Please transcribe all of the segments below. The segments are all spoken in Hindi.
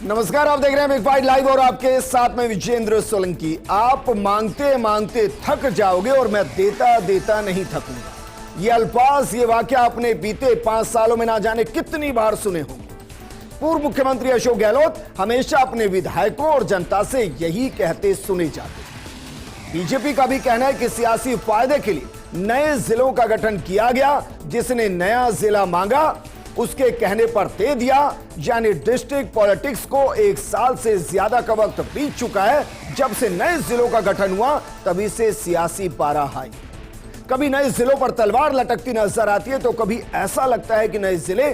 नमस्कार, आप देख रहे हैं बिग फाइट लाइव और आपके साथ में विजेंद्र सोलंकी। आप मांगते मांगते थक जाओगे और मैं देता देता नहीं थकूंगा। ये अल्फाज, ये वाक्य आपने बीते 5 सालों में ना जाने कितनी बार सुने होंगे। पूर्व मुख्यमंत्री अशोक गहलोत हमेशा अपने विधायकों और जनता से यही कहते सुने जाते। बीजेपी का भी कहना है कि सियासी फायदे के लिए नए जिलों का गठन किया गया। जिसने नया जिला मांगा उसके कहने पर दे दिया, यानी डिस्ट्रिक्ट पॉलिटिक्स को 1 साल से ज्यादा का वक्त बीत चुका है। जब से नए जिलों का गठन हुआ तभी से सियासी पारा हाई। कभी नए जिलों पर तलवार लटकती नजर आती है तो कभी ऐसा लगता है कि नए जिले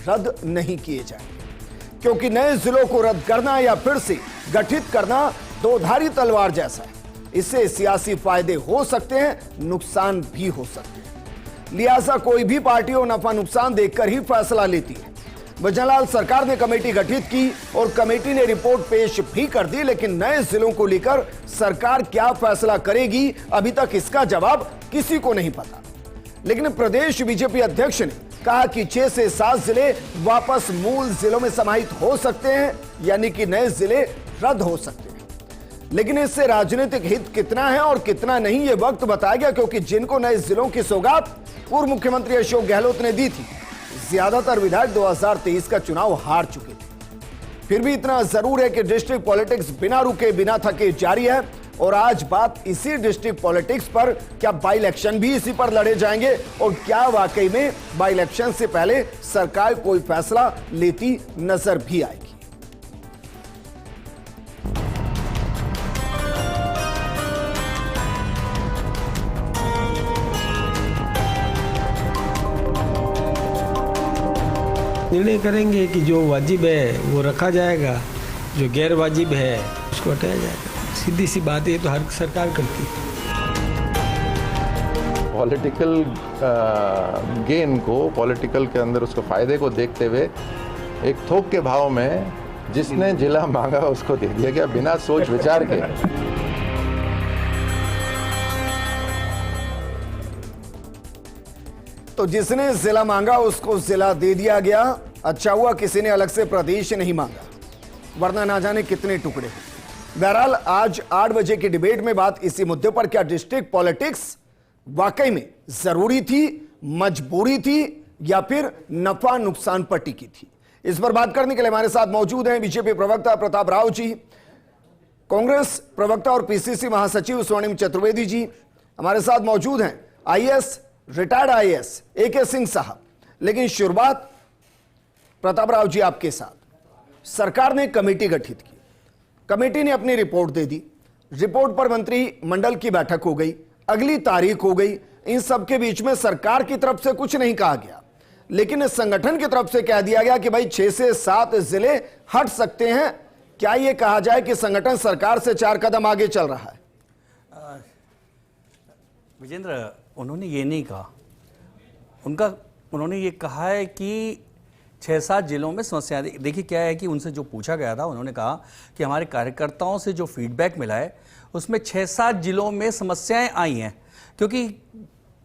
रद्द नहीं किए जाएंगे, क्योंकि नए जिलों को रद्द करना या फिर से गठित करना दोधारी तलवार जैसा है। इससे सियासी फायदे हो सकते हैं, नुकसान भी हो सकते हैं। लिहाजा कोई भी पार्टी और नफा नुकसान देखकर ही फैसला लेती है। भजनलाल सरकार ने कमेटी गठित की और कमेटी ने रिपोर्ट पेश भी कर दी, लेकिन नए जिलों को लेकर सरकार क्या फैसला करेगी अभी तक इसका जवाब किसी को नहीं पता। लेकिन प्रदेश बीजेपी अध्यक्ष ने कहा कि 6 से 7 जिले वापस मूल जिलों में समाहित हो सकते हैं, यानी कि नए जिले रद्द हो सकते हैं। लेकिन इससे राजनीतिक हित कितना है और कितना नहीं, यह वक्त बताएगा, क्योंकि जिनको नए जिलों की सौगात पूर्व मुख्यमंत्री अशोक गहलोत ने दी थी, ज्यादातर विधायक 2023 का चुनाव हार चुके थे। फिर भी इतना जरूर है कि डिस्ट्रिक्ट पॉलिटिक्स बिना रुके बिना थके जारी है। और आज बात इसी डिस्ट्रिक्ट पॉलिटिक्स पर, क्या बाई इलेक्शन भी इसी पर लड़े जाएंगे और क्या वाकई में बाई इलेक्शन से पहले सरकार कोई फैसला लेती नजर भी आएगी। निर्णय करेंगे कि जो वाजिब है वो रखा जाएगा, जो गैर वाजिब है उसको हटाया जाएगा। सीधी सी बात है, तो हर सरकार करती है। पॉलिटिकल गेन को, पॉलिटिकल के अंदर उसको फायदे को देखते हुए एक थोक के भाव में जिसने जिला मांगा उसको दे दिया गया, बिना सोच विचार के। तो जिसने जिला मांगा उसको जिला दे दिया गया। अच्छा हुआ किसी ने अलग से प्रदेश नहीं मांगा, वरना ना जाने कितने टुकड़े। बहरहाल आज 8 बजे की डिबेट में बात इसी मुद्दे पर, क्या डिस्ट्रिक्ट पॉलिटिक्स वाकई में जरूरी थी, मजबूरी थी या फिर नफा नुकसान पर टिकी थी। इस पर बात करने के लिए हमारे साथ मौजूद हैं बीजेपी प्रवक्ता प्रताप राव जी, कांग्रेस प्रवक्ता और पीसीसी महासचिव स्वर्णिम चतुर्वेदी जी, हमारे साथ मौजूद हैं IAS, retired IAS AK Singh साहब। लेकिन शुरुआत प्रताप राव जी आपके साथ। सरकार ने कमेटी गठित की, कमेटी ने अपनी रिपोर्ट दे दी, रिपोर्ट पर मंत्रिमंडल की बैठक हो गई, अगली तारीख हो गई। इन सब के बीच में सरकार की तरफ से कुछ नहीं कहा गया, लेकिन इस संगठन की तरफ से कह दिया गया कि भाई 6 से 7 जिले हट सकते हैं। क्या यह कहा जाए कि संगठन सरकार से 4 कदम आगे चल रहा है? विजेंद्र, उन्होंने ये नहीं कहा। उन्होंने ये कहा है कि 6-7 जिलों में समस्याएं। देखिए क्या है कि उनसे जो पूछा गया था, उन्होंने कहा कि हमारे कार्यकर्ताओं से जो फीडबैक मिला है उसमें 6-7 जिलों में समस्याएं आई हैं, क्योंकि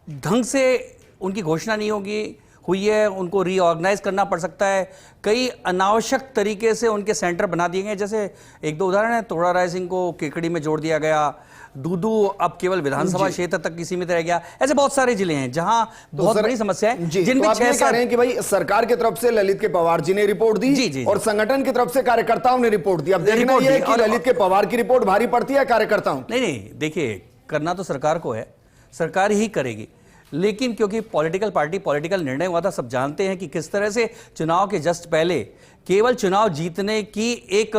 ढंग से उनकी घोषणा नहीं हुई है, उनको रीऑर्गेनाइज करना पड़ सकता है। कई अनावश्यक तरीके से उनके सेंटर बना दिए गए, जैसे 1-2 उदाहरण है। तोड़ा राय सिंह को केकड़ी में जोड़ दिया गया, दूदू अब केवल विधानसभा क्षेत्र तक ही सीमित रह गया। ऐसे बहुत सारे जिले हैं जहां बहुत बड़ी समस्या है, जिनमें 6 कह रहे हैं कि भाई सरकार की तरफ से ललित के पवार जी ने रिपोर्ट दी जी, और संगठन की तरफ से कार्यकर्ताओं ने रिपोर्ट दी। अब देखना यह है कि ललित के पवार की रिपोर्ट भारी पड़ती है कार्यकर्ताओं। नहीं, देखिए करना तो सरकार को है, सरकार ही करेगी। लेकिन क्योंकि पॉलिटिकल पार्टी, पॉलिटिकल निर्णय हुआ था, सब जानते हैं कि किस तरह से चुनाव के जस्ट पहले केवल चुनाव जीतने की एक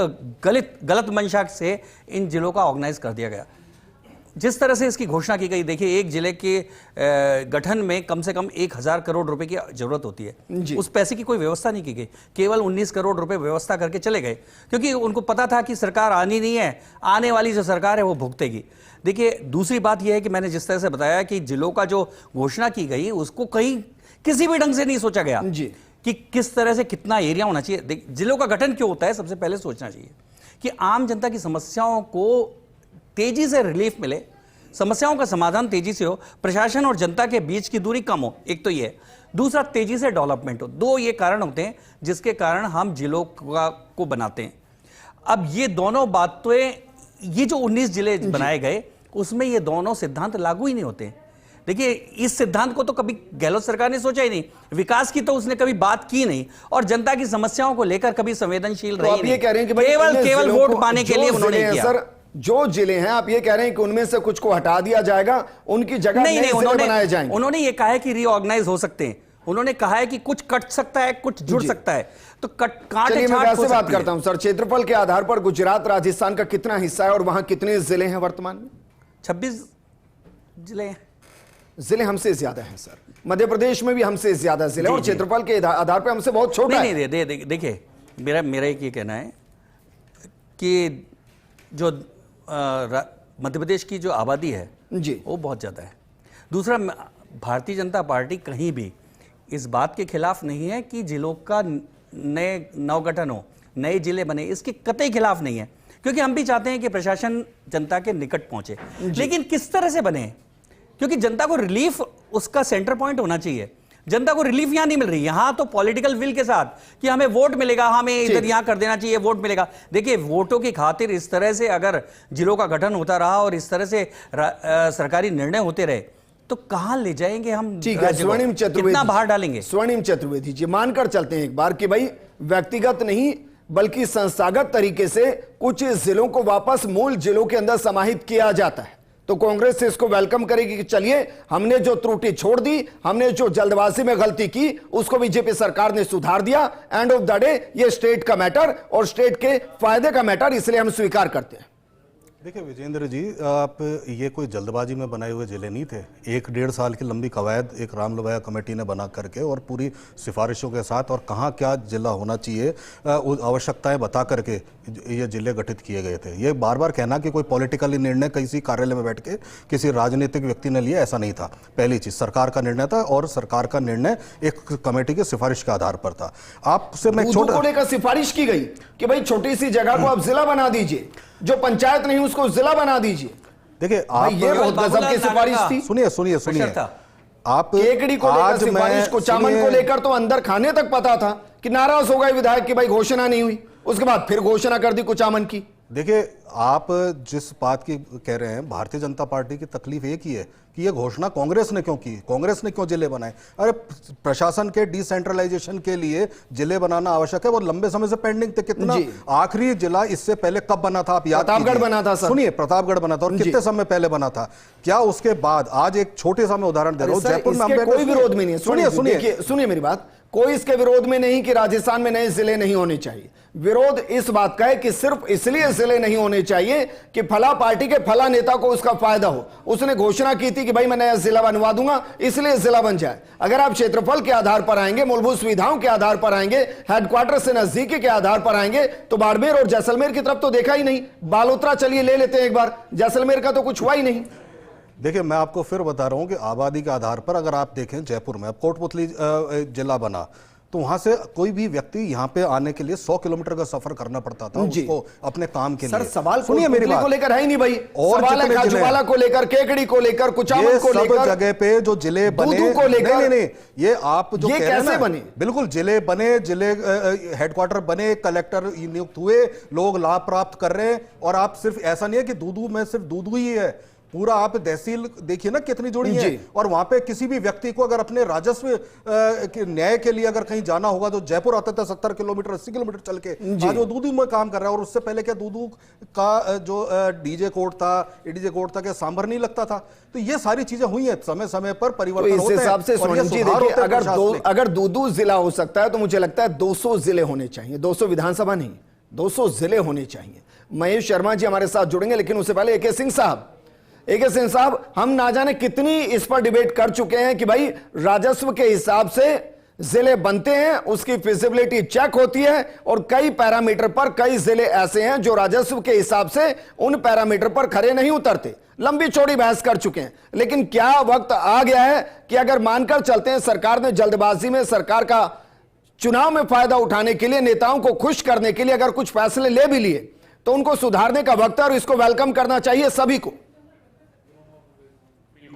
गलत मंशा से इन जिलों का ऑर्गेनाइज कर दिया गया। जिस तरह से इसकी घोषणा की गई, देखिए एक जिले के गठन में कम से कम 1000 करोड़ रुपए की जरूरत होती है। उस पैसे की कोई व्यवस्था नहीं की गई, केवल 19 करोड़ रुपए व्यवस्था करके चले गए, क्योंकि उनको पता था कि सरकार आनी नहीं है, आने वाली जो सरकार है वो भुगतेगी। देखिए दूसरी बात यह है कि मैंने जिस तरह से बताया कि जिलों का जो घोषणा की गई उसको कहीं किसी भी ढंग से नहीं सोचा गया कि किस तरह से कितना एरिया होना चाहिए। जिलों का गठन क्यों होता है, सबसे पहले सोचना चाहिए कि आम जनता की समस्याओं को तेजी से रिलीफ मिले, समस्याओं का समाधान तेजी से हो, प्रशासन और जनता के बीच की दूरी कम हो। एक तो ये, दूसरा तेजी से डेवलपमेंट हो। 2 ये कारण होते हैं जिसके कारण हम जिलों को बनाते हैं। अब ये दोनों बातें, ये जो 19 जिले बनाए गए उसमें ये दोनों सिद्धांत लागू ही नहीं होते। देखिए, इस सिद्धांत को तो कभी गहलोत सरकार ने सोचा ही नहीं, विकास की तो उसने कभी बात की नहीं, और जनता की समस्याओं को लेकर कभी संवेदनशील रही नहीं। ये कह रहे हैं कि भाई केवल वोट पाने के लिए उन्होंने किया। सर, जो जिले हैं आप ये कह रहे हैं कि उनमें से कुछ को हटा दिया जाएगा, उनकी जगह नए जिले बनाए जाएंगे। उन्होंने ये कहा है कि रीऑर्गेनाइज हो सकते हैं, उन्होंने कहा है कि कुछ कट सकता है, कुछ जुड़ सकता है, तो चलिए मैं वैसे बात करता हूं सर, क्षेत्रफल के आधार पर गुजरात राजस्थान का कितना हिस्सा है और वहां कितने जिले हैं वर्तमान में? 26 जिले। जिले हमसे ज्यादा हैं सर, मध्य प्रदेश में भी हमसे ज्यादा जिले, और क्षेत्रफल के आधार पर हमसे बहुत छोटा है। नहीं, देखिए मेरा एक ये कहना है कि जो मध्य प्रदेश की जो आबादी है जी, वो बहुत ज़्यादा है। दूसरा, भारतीय जनता पार्टी कहीं भी इस बात के खिलाफ नहीं है कि जिलों का नए नवगठन हो, नए जिले बने, इसके कतई खिलाफ नहीं है, क्योंकि हम भी चाहते हैं कि प्रशासन जनता के निकट पहुंचे, लेकिन किस तरह से बने, क्योंकि जनता को रिलीफ उसका सेंटर पॉइंट होना चाहिए। जनता को रिलीफ यहां नहीं मिल रही, यहां तो पॉलिटिकल विल के साथ कि हमें वोट मिलेगा, हमें इधर यहां कर देना चाहिए, वोट मिलेगा। देखिए, वोटों की खातिर इस तरह से अगर जिलों का गठन होता रहा और इस तरह से सरकारी निर्णय होते रहे तो कहां ले जाएंगे हम? ठीक है, स्वर्णिम चतुर्वेदी, कितना बाहर डालेंगे? स्वर्णिम चतुर्वेदी जी, मानकर चलते हैं एक बार कि भाई व्यक्तिगत नहीं बल्कि संस्थागत तरीके से कुछ जिलों को वापस मूल जिलों के अंदर समाहित किया जाता है, तो कांग्रेस से इसको वेलकम करेगी कि चलिए हमने जो त्रुटि छोड़ दी, हमने जो जल्दबाजी में गलती की उसको बीजेपी सरकार ने सुधार दिया। एंड ऑफ द डे ये स्टेट का मैटर और स्टेट के फायदे का मैटर, इसलिए हम स्वीकार करते हैं। देखिए विजेंद्र जी, आप ये कोई जल्दबाजी में बनाए हुए जिले नहीं थे। 1-1.5 साल की लंबी कवायद एक राम लोया कमेटी ने बना करके और पूरी सिफारिशों के साथ और कहाँ क्या जिला होना चाहिए आवश्यकताएं बता करके ये जिले गठित किए गए थे। ये बार बार कहना कि कोई पॉलिटिकली निर्णय किसी कार्यालय में बैठ के किसी राजनीतिक व्यक्ति ने लिया, ऐसा नहीं था। पहली चीज, सरकार का निर्णय था और सरकार का निर्णय एक कमेटी की सिफारिश के आधार पर था। आपसे मैं छोटा को लेकर सिफारिश की गई कि भाई छोटी सी जगह को आप जिला बना दीजिए, जो पंचायत नहीं उसको जिला बना दीजिए। देखिए, आप ये बहुत गजब की सिफारिश थी। सुनिए आप केकड़ी को लेकर सिफारिश को, चामन को लेकर तो अंदर खाने तक पता था कि नाराज हो गए विधायक की भाई घोषणा नहीं हुई, उसके बाद फिर घोषणा कर दी कुचामन की। देखिए, आप जिस बात की कह रहे हैं, भारतीय जनता पार्टी की तकलीफ एक ही है कि ये घोषणा कांग्रेस ने क्यों की, कांग्रेस ने क्यों जिले बनाए। अरे प्रशासन के डिसेंट्रलाइजेशन के लिए जिले बनाना आवश्यक है, वो लंबे समय से पेंडिंग थे। कितना आखिरी जिला इससे पहले कब बना था आप याद कीजिए। प्रतापगढ़ बना था सर। सुनिए, प्रतापगढ़ बना था और कितने समय पहले बना था, क्या उसके बाद? आज एक छोटे सा मैं उदाहरण दे रहा हूं, जयपुर में कोई विरोध में नहीं है। सुनिए मेरी बात, कोई इसके विरोध में नहीं कि राजस्थान में नए जिले नहीं होने चाहिए। विरोध इस बात का है कि सिर्फ इसलिए जिले नहीं होने चाहिए कि फला पार्टी के फला नेता को उसका फायदा हो। उसने घोषणा की थी कि भाई मैं नया जिला बनवा दूंगा, इसलिए जिला बन जाए। अगर आप क्षेत्रफल के आधार पर आएंगे, मूलभूत सुविधाओं के आधार पर आएंगे, हेडक्वार्टर से नजदीकी के आधार पर आएंगे, तो बाड़मेर और जैसलमेर की तरफ तो देखा ही नहीं। बालोतरा चलिए ले लेते हैं एक बार, जैसलमेर का तो कुछ हुआ ही नहीं। देखिए, मैं आपको फिर बता रहा हूं कि आबादी के आधार पर अगर आप देखें, जयपुर में अब कोटपुतली जिला बना तो वहां से कोई भी व्यक्ति यहां पे आने के लिए 100 किलोमीटर का सफर करना पड़ता था उसको अपने काम के लिए। सर सवाल सुनिए मेरी बात को लेकर है ही नहीं भाई, और सवाल है खाजुवाला को लेकर, केकड़ी को लेकर, कुचामन को लेकर, सब जगह पे जो जिले बने को लेकर। नहीं, ये आप जो ये कैसे बने? बिल्कुल जिले बने, जिले हेडक्वार्टर बने, कलेक्टर नियुक्त हुए, लोग लाभ प्राप्त कर रहे हैं। और आप सिर्फ ऐसा नहीं है कि दूदू में सिर्फ दूदू ही है, पूरा आप तहसील देखिए ना कितनी जुड़ी है। और वहां पे किसी भी व्यक्ति को अगर अपने राजस्व न्याय के लिए अगर कहीं जाना होगा तो जयपुर आता था 70 किलोमीटर 80 किलोमीटर चल के, आज वो दूदू में काम कर रहा है। और उससे पहले क्या दूदू का जो डीजे कोर्ट था, एडीजे कोर्ट था, क्या सांभर नहीं लगता था? तो ये सारी चीजें हुई है, समय समय पर परिवर्तन होते हैं। इस हिसाब से अगर दूदू जिला हो सकता है तो मुझे लगता है 200 जिले होने चाहिए, 200 विधानसभा नहीं, 200 जिले होने चाहिए। महेश शर्मा जी हमारे साथ जुड़ेंगे, लेकिन उससे पहले एके सिंह साहब, हम ना जाने कितनी इस पर डिबेट कर चुके हैं कि भाई राजस्व के हिसाब से जिले बनते हैं, उसकी फिजिबिलिटी चेक होती है, और कई पैरामीटर पर कई जिले ऐसे हैं जो राजस्व के हिसाब से उन पैरामीटर पर खरे नहीं उतरते। लंबी चौड़ी बहस कर चुके हैं, लेकिन क्या वक्त आ गया है कि अगर मानकर चलते हैं सरकार ने जल्दबाजी में सरकार का चुनाव में फायदा उठाने के लिए, नेताओं को खुश करने के लिए अगर कुछ फैसले ले भी लिए तो उनको सुधारने का वक्त है और इसको वेलकम करना चाहिए सभी को।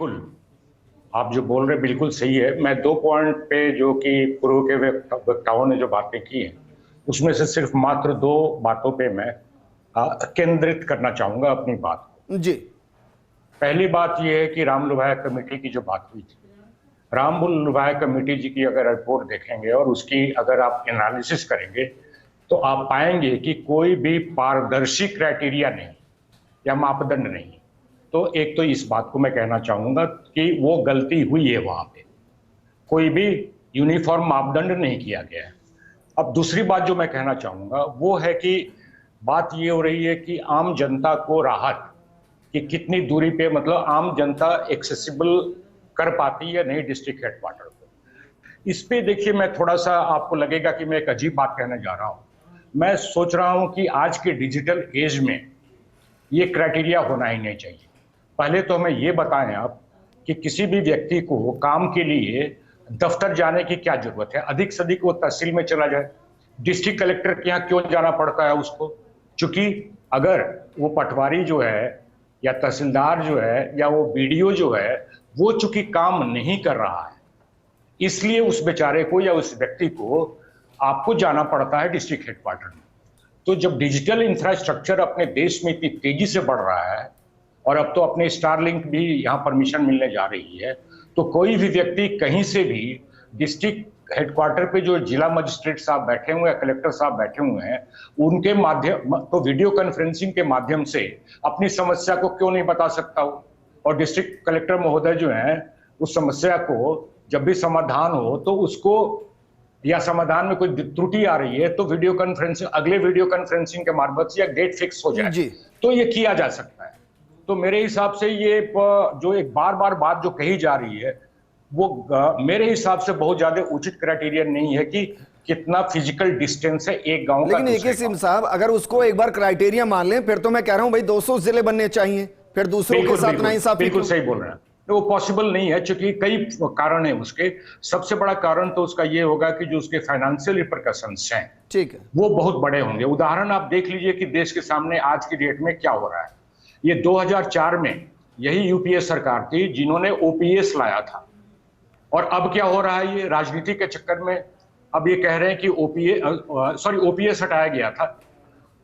बिल्कुल, आप जो बोल रहे हैं बिल्कुल सही है। मैं 2 पॉइंट पे जो कि पूर्व के वक्ताओं ने जो बातें की हैं उसमें से सिर्फ मात्र 2 बातों पे मैं केंद्रित करना चाहूंगा अपनी बात को। जी। पहली बात यह है कि राम लुभाया कमेटी की जो बात हुई थी, राम लुभाया कमेटी जी की अगर रिपोर्ट देखेंगे और उसकी अगर आप एनालिसिस करेंगे तो आप पाएंगे कि कोई भी पारदर्शी क्राइटेरिया नहीं या मापदंड नहीं। तो एक तो इस बात को मैं कहना चाहूंगा कि वो गलती हुई है, वहां पे कोई भी यूनिफॉर्म मापदंड नहीं किया गया है। अब दूसरी बात जो मैं कहना चाहूंगा वो है कि बात ये हो रही है कि आम जनता को राहत कि कितनी दूरी पे, मतलब आम जनता एक्सेसिबल कर पाती है नहीं डिस्ट्रिक्ट हेडक्वार्टर को। इस पे देखिए, मैं थोड़ा सा, आपको लगेगा कि मैं एक अजीब बात कहने जा रहा हूं। मैं सोच रहा हूं कि आज के डिजिटल एज में ये क्राइटेरिया होना ही नहीं चाहिए। पहले तो हमें ये बताएं आप कि किसी भी व्यक्ति को काम के लिए दफ्तर जाने की क्या जरूरत है। अधिक से अधिक वो तहसील में चला जाए, डिस्ट्रिक्ट कलेक्टर के यहाँ क्यों जाना पड़ता है उसको? चूंकि अगर वो पटवारी जो है या तहसीलदार जो है या वो बीडीओ जो है वो चूंकि काम नहीं कर रहा है, इसलिए उस बेचारे को या उस व्यक्ति को आपको जाना पड़ता है डिस्ट्रिक्ट हेडक्वार्टर में। तो जब डिजिटल इंफ्रास्ट्रक्चर अपने देश में इतनी तेजी से बढ़ रहा है और अब तो अपने स्टारलिंक भी यहाँ परमिशन मिलने जा रही है, तो कोई भी व्यक्ति कहीं से भी डिस्ट्रिक्ट हेडक्वार्टर पे जो जिला मजिस्ट्रेट साहब बैठे हुए हैं, कलेक्टर साहब बैठे हुए हैं, उनके माध्यम तो वीडियो कॉन्फ्रेंसिंग के माध्यम से अपनी समस्या को क्यों नहीं बता सकता हो? और डिस्ट्रिक्ट कलेक्टर महोदय जो हैं उस समस्या को जब भी समाधान हो तो उसको, या समाधान में कोई त्रुटि आ रही है तो वीडियो कॉन्फ्रेंसिंग, अगले वीडियो कॉन्फ्रेंसिंग के मार्फत से या डेट फिक्स हो जाए तो ये किया जा सकता है। तो मेरे हिसाब से ये जो एक बार बार बात जो कही जा रही है वो मेरे हिसाब से बहुत ज्यादा उचित क्राइटेरिया नहीं है कि कितना फिजिकल डिस्टेंस है एक गांव का। लेकिन एके सिंह साहब, अगर उसको एक बार क्राइटेरिया मान लें फिर तो मैं कह रहा हूं भाई 200 जिले बनने चाहिए, फिर दूसरों के साथ नाइंसाफी। बिल्कुल सही बोल रहे हैं, वो पॉसिबल नहीं है क्योंकि कई कारण है उसके। सबसे बड़ा कारण तो उसका ये होगा कि जो उसके फाइनेंशियल रिपरकशंस हैं, ठीक है, वो बहुत बड़े होंगे। उदाहरण आप देख लीजिए कि देश के सामने आज की डेट में क्या हो रहा है। ये 2004 में यही यूपीए सरकार थी जिन्होंने ओपीएस लाया था, और अब क्या हो रहा है, ये राजनीति के चक्कर में अब ये कह रहे हैं कि ओपीएस हटाया गया था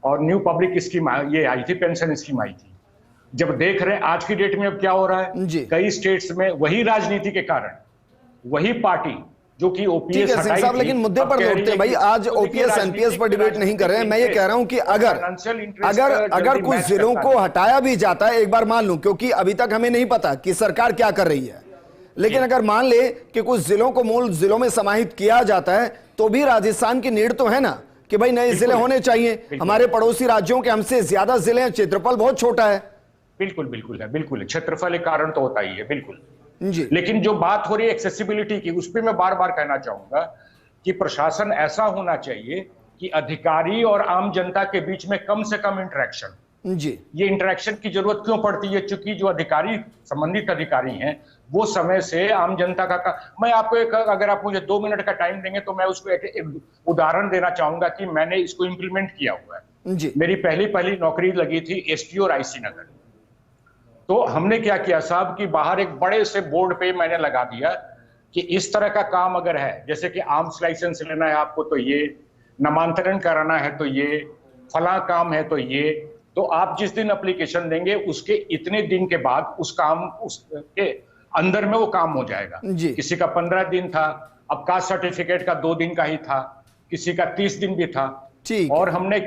और न्यू पब्लिक स्कीम ये आई थी, पेंशन स्कीम आई थी। जब देख रहे हैं आज की डेट में अब क्या हो रहा है, कई स्टेट्स में वही राजनीति के कारण वही पार्टी जो कि ओपीएस हटाई थी, लेकिन मुद्दे पर लौटते हैं भाई। आज ओपीएस एनपीएस पर डिबेट नहीं कर रहे हैं। मैं ये कह रहा हूं कि अगर कुछ जिलों को हटाया भी जाता है, एक बार मान लूं, क्योंकि अभी तक हमें नहीं पता कि सरकार क्या कर रही है, लेकिन अगर मान ले कि कुछ जिलों को मूल जिलों में समाहित किया जाता है तो भी राजस्थान की नीड तो है ना कि भाई नए जिले होने चाहिए। हमारे पड़ोसी राज्यों के हमसे ज्यादा जिले हैं, क्षेत्रफल बहुत छोटा है। बिल्कुल बिल्कुल है, बिल्कुल है, क्षेत्रफल एक कारण तो होता ही है, बिल्कुल जी। लेकिन जो बात हो रही है एक्सेसिबिलिटी की, उस पर मैं बार बार कहना चाहूंगा कि प्रशासन ऐसा होना चाहिए कि अधिकारी और आम जनता के बीच में कम से कम इंटरेक्शन जी। ये इंटरेक्शन की जरूरत क्यों पड़ती है? क्योंकि जो अधिकारी, संबंधित अधिकारी हैं, वो समय से आम जनता का मैं आपको एक, अगर आप मुझे 2 मिनट का टाइम देंगे तो मैं उसको एक उदाहरण देना चाहूंगा कि मैंने इसको इंप्लीमेंट किया हुआ है जी। मेरी पहली नौकरी लगी थी एसटीओ रायसी नगर। तो हमने क्या किया साहब कि बाहर एक बड़े से बोर्ड पे मैंने लगा दिया कि इस तरह का काम अगर है, जैसे कि आर्म्स लाइसेंस लेना है आपको तो ये, नामांतरण कराना है तो ये, फला काम है तो ये, तो आप जिस दिन एप्लीकेशन देंगे उसके इतने दिन के बाद उस काम उसके अंदर में वो काम हो जाएगा। किसी का 15 दिन था, अब कास्ट सर्टिफिकेट का 2 दिन का ही था, किसी का 30 दिन भी था। और हमने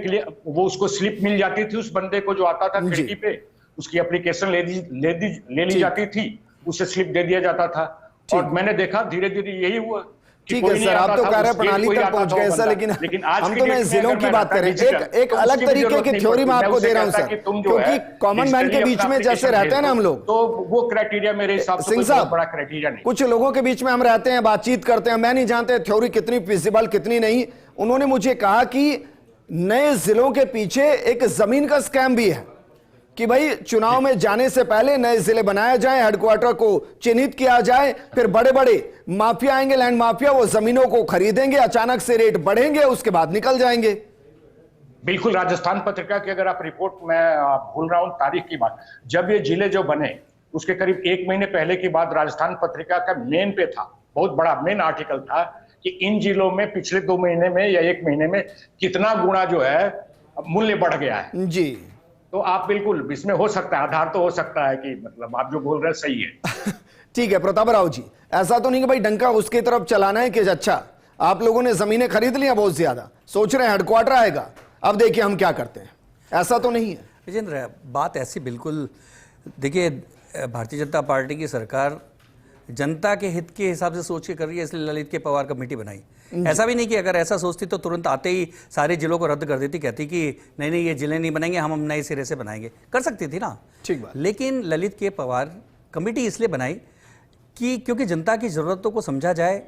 वो उसको स्लिप मिल जाती थी उस बंदे को जो आता था खिड़की पे, उसकी एप्लीकेशन ले ली जाती थी, उसे स्लिप दे दिया जाता था। और मैंने देखा धीरे धीरे यही हुआ। ठीक है सर, आप तो कार्य प्रणाली तक पहुंच गए सर, लेकिन हम तो नए जिलों की बात करें। एक अलग तरीके की थ्योरी मैं आपको दे रहा हूं सर, क्योंकि कॉमन मैन के बीच में जैसे रहते हैं ना हम लोग, तो वो क्राइटेरिया मेरे हिसाब से बहुत बड़ा क्राइटेरिया नहीं। कुछ लोगों के बीच में हम रहते हैं, बातचीत करते हैं, मैं नहीं जानते थ्योरी कितनी फिजिबल कितनी नहीं। उन्होंने मुझे कहा कि नए जिलों के पीछे एक जमीन का स्कैम भी है कि भाई चुनाव में जाने से पहले नए जिले बनाए जाएं, हेडक्वार्टर को चिन्हित किया जाए, फिर बड़े बड़े माफिया आएंगे, लैंड माफिया, वो जमीनों को खरीदेंगे, अचानक से रेट बढ़ेंगे, उसके बाद निकल जाएंगे। बिल्कुल, राजस्थान पत्रिका की अगर आप रिपोर्ट, मैं भूल रहा हूं तारीख की बात, जब ये जिले जो बने उसके करीब 1 महीने पहले की बात, राजस्थान पत्रिका का मेन पे था, बहुत बड़ा मेन आर्टिकल था कि इन जिलों में पिछले 2 महीने में या 1 महीने में कितना गुना जो है मूल्य बढ़ गया है। जी, तो आप बिल्कुल इसमें हो सकता है, आधार तो हो सकता है कि मतलब आप जो बोल रहे हैं सही है। ठीक है प्रताप राव जी, ऐसा तो नहीं कि भाई डंका उसकी तरफ चलाना है कि अच्छा आप लोगों ने जमीनें खरीद लिया बहुत ज्यादा, सोच रहे हैं हेडक्वार्टर आएगा, अब देखिए हम क्या करते हैं, ऐसा तो नहीं है विजेंद्र। बात ऐसी बिल्कुल, देखिए भारतीय जनता पार्टी की सरकार जनता के हित के हिसाब से सोच के कर रही है, इसलिए ललित के पवार कमेटी बनाई। ऐसा भी नहीं कि अगर ऐसा सोचती तो तुरंत आते ही सारे जिलों को रद्द कर देती, कहती कि नहीं नहीं ये जिले नहीं बनेंगे, हम नए सिरे से बनाएंगे, कर सकती थी ना। ठीक बात। लेकिन ललित के पवार कमेटी इसलिए बनाई कि क्योंकि जनता की ज़रूरतों को समझा जाए,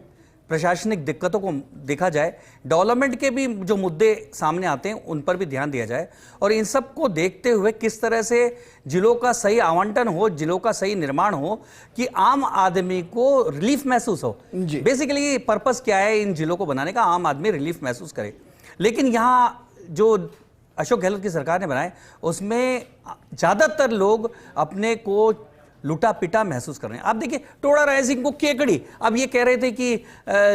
प्रशासनिक दिक्कतों को देखा जाए, डेवलपमेंट के भी जो मुद्दे सामने आते हैं उन पर भी ध्यान दिया जाए, और इन सब को देखते हुए किस तरह से जिलों का सही आवंटन हो, जिलों का सही निर्माण हो कि आम आदमी को रिलीफ महसूस हो। बेसिकली पर्पस क्या है इन जिलों को बनाने का, आम आदमी रिलीफ महसूस करे। लेकिन यहाँ जो अशोक गहलोत की सरकार ने बनाए उसमें ज़्यादातर लोग अपने को लुटा पिटा महसूस कर रहे हैं। आप देखिए टोडा रायसिंह को केकड़ी, अब ये कह रहे थे कि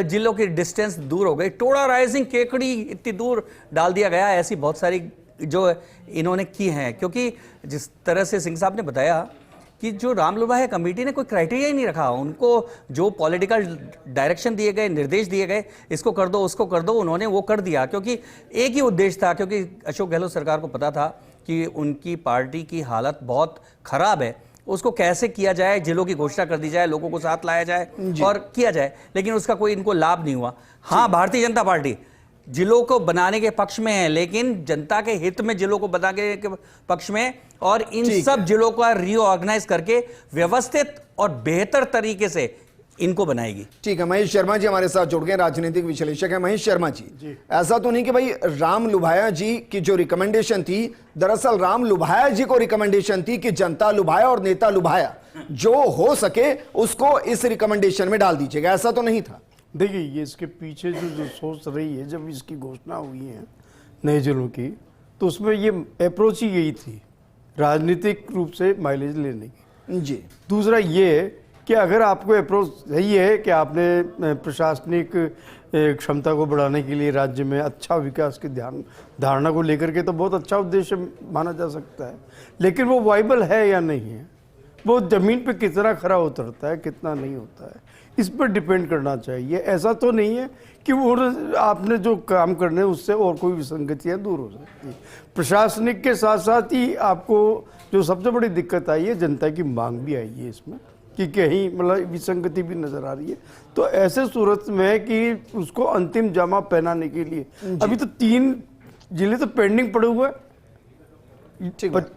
जिलों की डिस्टेंस दूर हो गई, टोडा रायसिंह केकड़ी इतनी दूर डाल दिया गया। ऐसी बहुत सारी जो इन्होंने की हैं, क्योंकि जिस तरह से सिंह साहब ने बताया कि जो रामलुभाया कमेटी ने कोई क्राइटेरिया ही नहीं रखा, उनको जो पॉलिटिकल डायरेक्शन दिए गए, निर्देश दिए गए, इसको कर दो उसको कर दो, उन्होंने वो कर दिया, क्योंकि एक ही उद्देश्य था, क्योंकि अशोक गहलोत सरकार को पता था कि उनकी पार्टी की हालत बहुत खराब है, उसको कैसे किया जाए, जिलों की घोषणा कर दी जाए, लोगों को साथ लाया जाए और किया जाए, लेकिन उसका कोई इनको लाभ नहीं हुआ। हाँ, भारतीय जनता पार्टी जिलों को बनाने के पक्ष में है, लेकिन जनता के हित में जिलों को बनाने के पक्ष में, और इन सब जिलों का रीऑर्गेनाइज करके व्यवस्थित और बेहतर तरीके से इनको बनाएगी। ठीक है, महेश शर्मा जी हमारे साथ जुड़ गए, राजनीतिक विश्लेषक है। महेश शर्मा जी, ऐसा तो नहीं कि भाई राम लुभाया जी की जो रिकमेंडेशन थी, दरअसल राम लुभाया जी को रिकमेंडेशन थी कि जनता लुभाया और नेता लुभाया, जो हो सके उसको इस रिकमेंडेशन में डाल दीजिएगा, ऐसा तो नहीं था? देखिए, ये इसके पीछे जो सोच रही है, जब इसकी घोषणा हुई है नए जिलों की, तो उसमें ये अप्रोच ही यही थी, राजनीतिक रूप से माइलेज लेने की। जी। दूसरा ये कि अगर आपको अप्रोच यही है कि आपने प्रशासनिक क्षमता को बढ़ाने के लिए राज्य में अच्छा विकास की धारणा को लेकर के, तो बहुत अच्छा उद्देश्य माना जा सकता है, लेकिन वो वाइबल है या नहीं है, वो ज़मीन पे कितना खरा उतरता है, कितना नहीं होता है, इस पर डिपेंड करना चाहिए। ऐसा तो नहीं है कि वो आपने जो काम करने उससे और कोई विसंगतियाँ दूर हो सकती है। प्रशासनिक के साथ साथ ही आपको जो सबसे बड़ी दिक्कत आई है, जनता की मांग भी आई है इसमें, कि कहीं मतलब विसंगति भी नजर आ रही है। तो ऐसे सूरत में कि उसको अंतिम जामा पहनाने के लिए अभी तो 3 जिले तो पेंडिंग पड़े हुए हैं,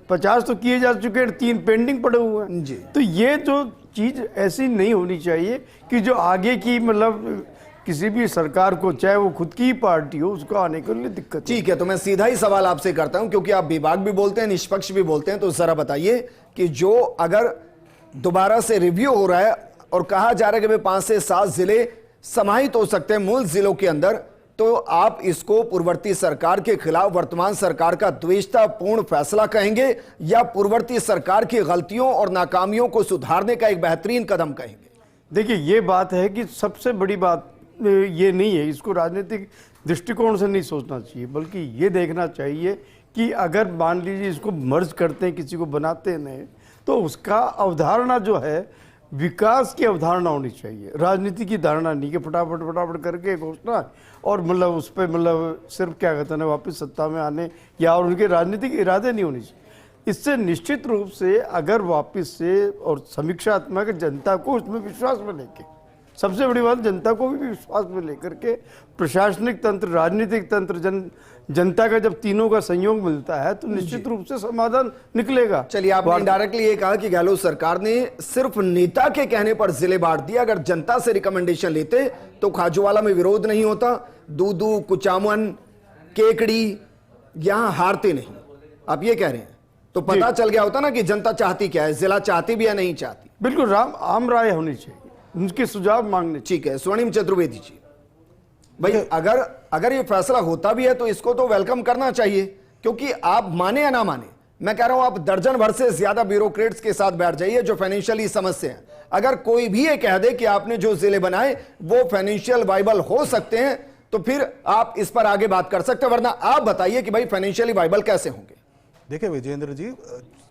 50 तो किए जा चुके हैं, 3 पेंडिंग पड़े हुए हैं। तो ये जो चीज ऐसी नहीं होनी चाहिए कि जो आगे की मतलब किसी भी सरकार को, चाहे वो खुद की पार्टी हो, उसको आने के लिए दिक्कत। ठीक है, तो मैं सीधा ही सवाल आपसे करता हूं, क्योंकि आप विभाग भी बोलते हैं, निष्पक्ष भी बोलते हैं, तो जरा बताइए कि जो अगर दोबारा से रिव्यू हो रहा है और कहा जा रहा है कि 5 से 7 जिले समाहित हो सकते हैं मूल जिलों के अंदर, तो आप इसको पूर्ववर्ती सरकार के खिलाफ वर्तमान सरकार का द्वेषतापूर्ण फैसला कहेंगे, या पूर्ववर्ती सरकार की गलतियों और नाकामियों को सुधारने का एक बेहतरीन कदम कहेंगे? देखिए, ये बात है कि सबसे बड़ी बात ये नहीं है, इसको राजनीतिक दृष्टिकोण से नहीं सोचना चाहिए, बल्कि ये देखना चाहिए कि अगर मान लीजिए इसको मर्ज करते हैं, किसी को बनाते हैं, तो उसका अवधारणा जो है विकास की अवधारणा होनी चाहिए, राजनीति की धारणा नहीं कि फटाफट करके घोषणा और मतलब उस पर मतलब सिर्फ क्या कहते हैं वापस सत्ता में आने, या और उनके राजनीतिक इरादे नहीं होनी चाहिए। इससे निश्चित रूप से अगर वापस से और समीक्षात्मक जनता को उसमें विश्वास में लेके, सबसे बड़ी बात जनता को भी विश्वास में लेकर के प्रशासनिक तंत्र, राजनीतिक तंत्र, जनता का जब तीनों का संयोग मिलता है तो निश्चित रूप से समाधान निकलेगा। चलिए, आपने डायरेक्टली ये कहा कि गहलोत सरकार ने सिर्फ नेता के कहने पर जिले बांट दिया, अगर जनता से रिकमेंडेशन लेते तो खाजूवाला में विरोध नहीं होता, दूदू, कुचामन, केकड़ी यहां हारते नहीं, आप ये कह रहे हैं, तो पता चल गया होता ना कि जनता चाहती क्या है, जिला चाहती भी या नहीं चाहती। बिल्कुल, आम राय होनी चाहिए, उनके सुझाव मांगने। ठीक है, स्वर्णिम चतुर्वेदी जी, भाई अगर ये फैसला होता भी है तो इसको तो वेलकम करना चाहिए, क्योंकि आप माने या ना माने, मैं कह रहा हूं आप दर्जन भर से ज्यादा ब्यूरोक्रेट्स के साथ बैठ जाइए जो फाइनेंशियली समस्या है, अगर कोई भी ये कह दे कि आपने जो जिले बनाए वो फाइनेंशियल वाइबल हो सकते हैं, तो फिर आप इस पर आगे बात कर सकते हैं, वरना आप बताइए कि भाई फाइनेंशियली वाइबल कैसे होंगे। देखिए विजेंद्र जी,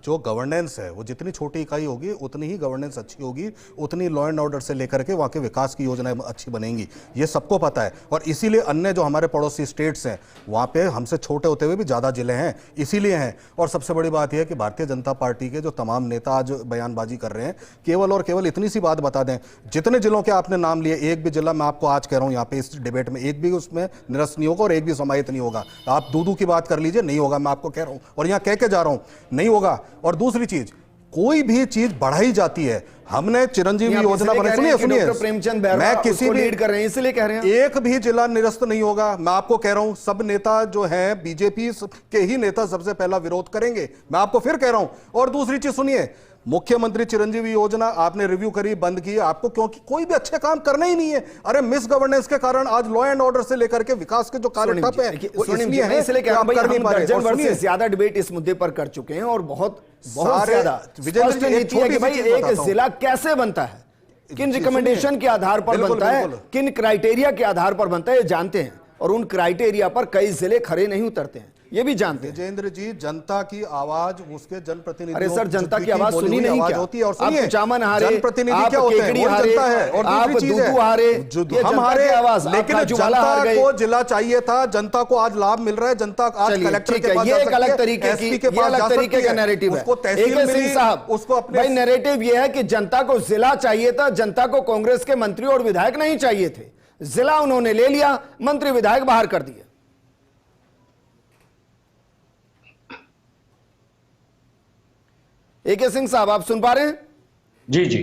जो गवर्नेंस है वो जितनी छोटी इकाई होगी उतनी ही गवर्नेंस अच्छी होगी, उतनी लॉ एंड ऑर्डर से लेकर के वहाँ के विकास की योजनाएं अच्छी बनेंगी, ये सबको पता है। और इसीलिए अन्य जो हमारे पड़ोसी स्टेट्स हैं वहाँ पे हमसे छोटे होते हुए भी ज़्यादा जिले हैं, इसीलिए हैं। और सबसे बड़ी बात यह है कि भारतीय जनता पार्टी के जो तमाम नेता आज बयानबाजी कर रहे हैं, केवल और केवल इतनी सी बात बता दें, जितने जिलों के आपने नाम लिए, एक भी जिला मैं आपको आज कह रहा हूँ यहाँ पे इस डिबेट में एक भी उसमें निरस्त नहीं होगा और एक भी समाहित नहीं होगा। आप दूधू की बात कर लीजिए, नहीं होगा, मैं आपको कह रहा हूँ और यहाँ कह के जा रहा हूँ, नहीं होगा। और दूसरी चीज, कोई भी चीज बढ़ाई जाती है, हमने चिरंजीवी योजना बनाई, सुनिए प्रेमचंद मैं किसी भी लीड कर रहे हैं इसलिए कह रहे हैं, एक भी जिला निरस्त नहीं होगा। मैं आपको कह रहा हूं, सब नेता जो हैं बीजेपी के ही नेता सबसे पहला विरोध करेंगे, मैं आपको फिर कह रहा हूं। और दूसरी चीज सुनिए, मुख्यमंत्री चिरंजीवी योजना आपने रिव्यू करी, बंद की, आपको क्योंकि कोई भी अच्छे काम करना ही नहीं है। अरे मिस गवर्नेंस के कारण आज लॉ एंड ऑर्डर से लेकर के विकास के जो कार्य ठप है, वो इसलिए है कि आप कर नहीं पा रहे। ज्यादा डिबेट इस मुद्दे पर कर चुके हैं और बहुत ज्यादा स्पष्ट नीति है कि भाई एक जिला कैसे बनता है, किन रिकमेंडेशन के आधार पर बनता है, किन क्राइटेरिया के आधार पर बनता है, ये जानते हैं। और उन क्राइटेरिया पर कई जिले खरे नहीं उतरते हैं, ये भी जानते हैं। विजेंद्र जी, जनता की आवाज उसके जनप्रतिनिधि, अरे सर, जनता की आवाज सुनी नहीं क्या? होती है। और आप चामन हारे, जनप्रतिनिधि क्या होते हैं, वो जनता है। और आप दूधू हारे, हम हारे, लेकिन जनता को जिला चाहिए था, जनता को आज लाभ मिल रहा है, जनता आज कलेक्टर के पास, ये एक अलग तरीके का नैरेटिव है। सिंह साहब, उसको अपने नैरेटिव ये है कि जनता को जिला चाहिए था, जनता को कांग्रेस के मंत्री और विधायक नहीं चाहिए थे, जिला उन्होंने ले लिया, मंत्री विधायक बाहर कर दिए। एके सिंह साहब, आप सुन पा रहे हैं? जी जी।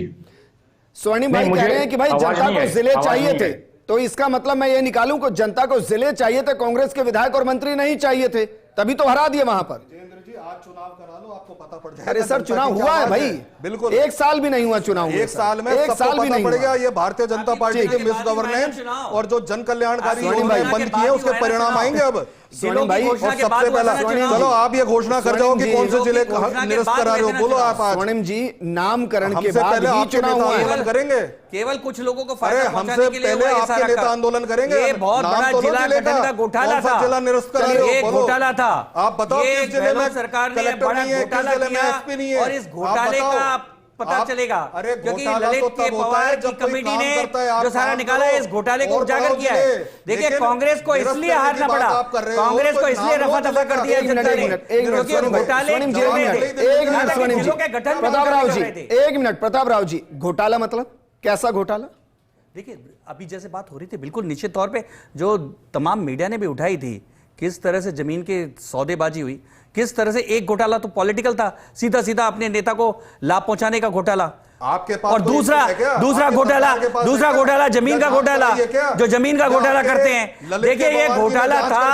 स्वर्णिम भाई कह रहे हैं कि भाई जनता को जिले चाहिए थे, तो इसका मतलब मैं ये निकालूं कि जनता को जिले चाहिए थे, कांग्रेस के विधायक और मंत्री नहीं चाहिए थे, तभी तो हरा दिए वहां पर। आज चुनाव करा लो, आपको पता पड़ जाएगा। अरे सर, चुनाव हुआ है भाई, बिल्कुल, एक साल भी नहीं हुआ चुनाव, एक साल में सबको पता पड़ेगा ये भारतीय जनता पार्टी की मिस गवर्नेंस और जो जन कल्याणकारी योजनाएं बंद की है उसके परिणाम आएंगे। अब सोनिम भाई, और सबसे पहला चलो आप ये घोषणा कर जाओ कि कौन से जिले निरस्त करा रहे हो, बोलो आप। स्वर्णिम जी, नामकरण के बाद पहले आप चुनाव आंदोलन करेंगे, केवल कुछ लोगों को अरे हमसे पहले आपके नेता आंदोलन करेंगे। ये बहुत बड़ा जिला गठन का घोटाला था, जिला निरस्त करा रहे हो, ये घोटाला था। आप बताओ किस जिले में सरकार ने बड़ा घोटाला किया और इस घोटाले का पता चलेगा, क्योंकि ललित के पवार की कमेटी ने जो सारा निकाला है, इस घोटाले को उजागर किया है। देखिए, कांग्रेस को इसलिए हारना पड़ा, कांग्रेस को इसलिए रफा दफा कर दिया जनता ने, क्योंकि घोटाले एक मिनट प्रताप राव जी, घोटाला मतलब कैसा घोटाला? देखिए, अभी जैसे बात हो रही थी, बिल्कुल निश्चित तौर पे जो तमाम मीडिया ने भी उठाई थी, किस तरह से जमीन के सौदेबाजी हुई, किस तरह से एक घोटाला तो पॉलिटिकल था, सीधा सीधा अपने नेता को लाभ पहुंचाने का घोटाला आपके पास, और दूसरा घोटाला जमीन का घोटाला, जो जमीन का घोटाला करते हैं। देखिए, ये घोटाला था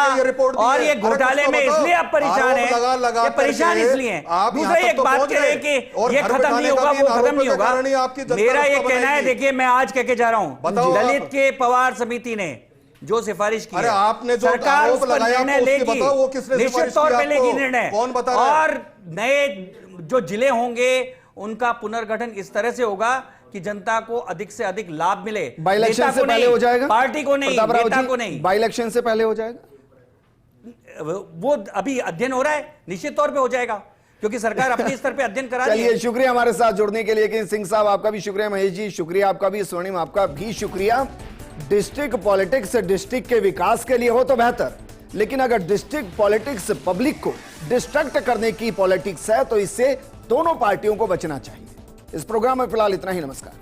और ये घोटाले में इसलिए आप परेशान हैं, ये परेशान इसलिए हैं। दूसरा एक बात कह रहे हैं कि ये खत्म नहीं होगा, वो खत्म नहीं होगा। मेरा ये कहना है, देखिए मैं आज कह के जा रहा हूं, ललित के पवार समिति ने जो सिफारिश की, आपने जो सरकार उस पर निर्णय लेगी, निश्चित तौर पे लेगी निर्णय, और नए जो जिले होंगे उनका पुनर्गठन इस तरह से होगा कि जनता को अधिक से अधिक लाभ मिले। बाई इलेक्शन से पहले हो जाएगा, पार्टी को नहीं, नेता को नहीं। बाई इलेक्शन से पहले हो जाएगा, वो अभी अध्ययन हो रहा है, निश्चित तौर पे हो जाएगा, क्योंकि सरकार अपने स्तर पे अध्ययन करा रही है। चलिए, शुक्रिया हमारे साथ जुड़ने के लिए। कि सिंह साहब आपका भी शुक्रिया, महेश जी शुक्रिया आपका भी, स्वर्णिम आपका भी शुक्रिया। डिस्ट्रिक्ट पॉलिटिक्स डिस्ट्रिक्ट के विकास के लिए हो तो बेहतर, लेकिन अगर डिस्ट्रिक्ट पॉलिटिक्स पब्लिक को डिस्ट्रैक्ट करने की पॉलिटिक्स है तो इससे दोनों पार्टियों को बचना चाहिए। इस प्रोग्राम में फिलहाल इतना ही, नमस्कार।